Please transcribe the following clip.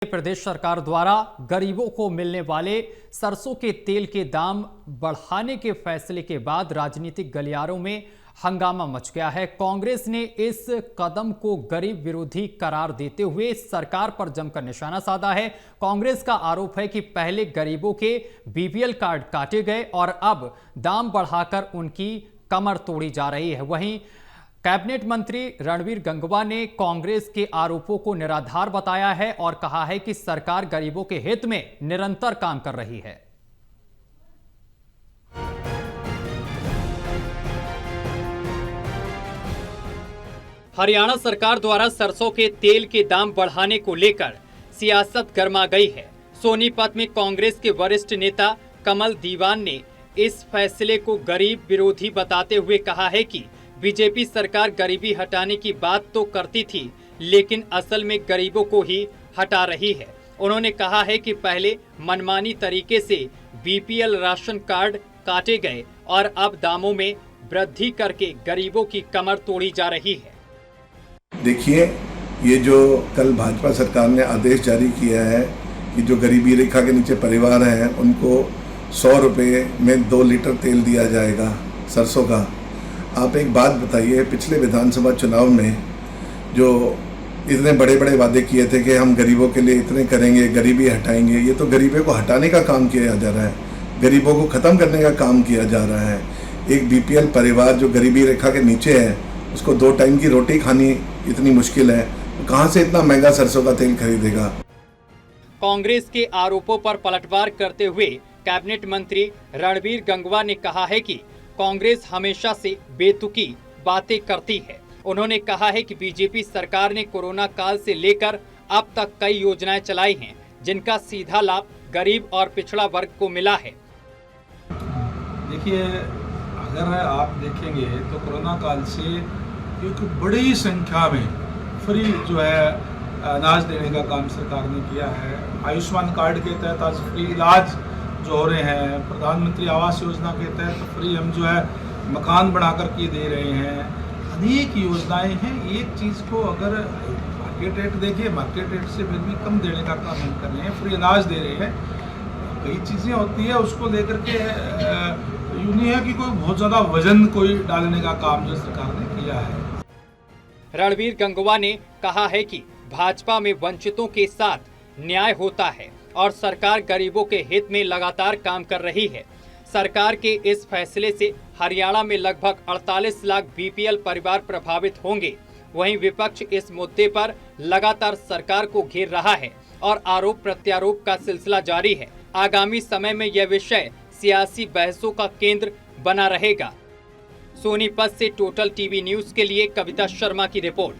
प्रदेश सरकार द्वारा गरीबों को मिलने वाले सरसों के तेल के दाम बढ़ाने के फैसले के बाद राजनीतिक गलियारों में हंगामा मच गया है। कांग्रेस ने इस कदम को गरीब विरोधी करार देते हुए सरकार पर जमकर निशाना साधा है। कांग्रेस का आरोप है कि पहले गरीबों के बीपीएल कार्ड काटे गए और अब दाम बढ़ाकर उनकी कमर तोड़ी जा रही है। वहीं कैबिनेट मंत्री रणवीर गंगवा ने कांग्रेस के आरोपों को निराधार बताया है और कहा है कि सरकार गरीबों के हित में निरंतर काम कर रही है। हरियाणा सरकार द्वारा सरसों के तेल के दाम बढ़ाने को लेकर सियासत गर्मा गई है। सोनीपत में कांग्रेस के वरिष्ठ नेता कमल दीवान ने इस फैसले को गरीब विरोधी बताते हुए कहा है कि बीजेपी सरकार गरीबी हटाने की बात तो करती थी, लेकिन असल में गरीबों को ही हटा रही है। उन्होंने कहा है कि पहले मनमानी तरीके से बीपीएल राशन कार्ड काटे गए और अब दामों में वृद्धि करके गरीबों की कमर तोड़ी जा रही है। देखिए, ये जो कल भाजपा सरकार ने आदेश जारी किया है कि जो गरीबी रेखा के नीचे परिवार हैं उनको 100 रुपये में 2 लीटर तेल दिया जाएगा सरसों का। आप एक बात बताइए, पिछले विधानसभा चुनाव में जो इतने बड़े बड़े वादे किए थे कि हम गरीबों के लिए इतने करेंगे, गरीबी हटाएंगे, ये तो गरीबों को हटाने का काम किया जा रहा है, गरीबों को ख़त्म करने का काम किया जा रहा है। एक बीपीएल परिवार जो गरीबी रेखा के नीचे है उसको 2 टाइम की रोटी खानी इतनी मुश्किल है, तो कहाँ से इतना महंगा सरसों का तेल खरीदेगा। कांग्रेस के आरोपों पर पलटवार करते हुए कैबिनेट मंत्री रणवीर गंगवा ने कहा है कि कांग्रेस हमेशा से बेतुकी बातें करती है। उन्होंने कहा है कि बीजेपी सरकार ने कोरोना काल से लेकर अब तक कई योजनाएं चलाई हैं, जिनका सीधा लाभ गरीब और पिछड़ा वर्ग को मिला है। देखिए, अगर आप देखेंगे तो कोरोना काल से एक बड़ी संख्या में फ्री जो है अनाज देने का काम सरकार ने किया है। आयुष्मान कार्ड के तहत आज फ्री इलाज जो हो रहे हैं, प्रधानमंत्री आवास योजना के तहत फ्री हम जो है मकान बना कर के दे रहे हैं। अनेक योजनाएं हैं। एक चीज़ को अगर मार्केट रेट देखिए, मार्केट रेट से फिर भी कम देने का काम हम कर रहे हैं, फ्री अनाज दे रहे हैं। कई चीज़ें होती है उसको लेकर के यूँ नहीं है कि कोई बहुत ज़्यादा वजन कोई डालने का काम जो सरकार ने किया है। रणवीर गंगवा ने कहा है कि भाजपा में वंचितों के साथ न्याय होता है और सरकार गरीबों के हित में लगातार काम कर रही है। सरकार के इस फैसले से हरियाणा में लगभग 48 लाख बीपीएल परिवार प्रभावित होंगे। वहीं विपक्ष इस मुद्दे पर लगातार सरकार को घेर रहा है और आरोप प्रत्यारोप का सिलसिला जारी है। आगामी समय में यह विषय सियासी बहसों का केंद्र बना रहेगा। सोनीपत से टोटल टीवी न्यूज़ के लिए कविता शर्मा की रिपोर्ट।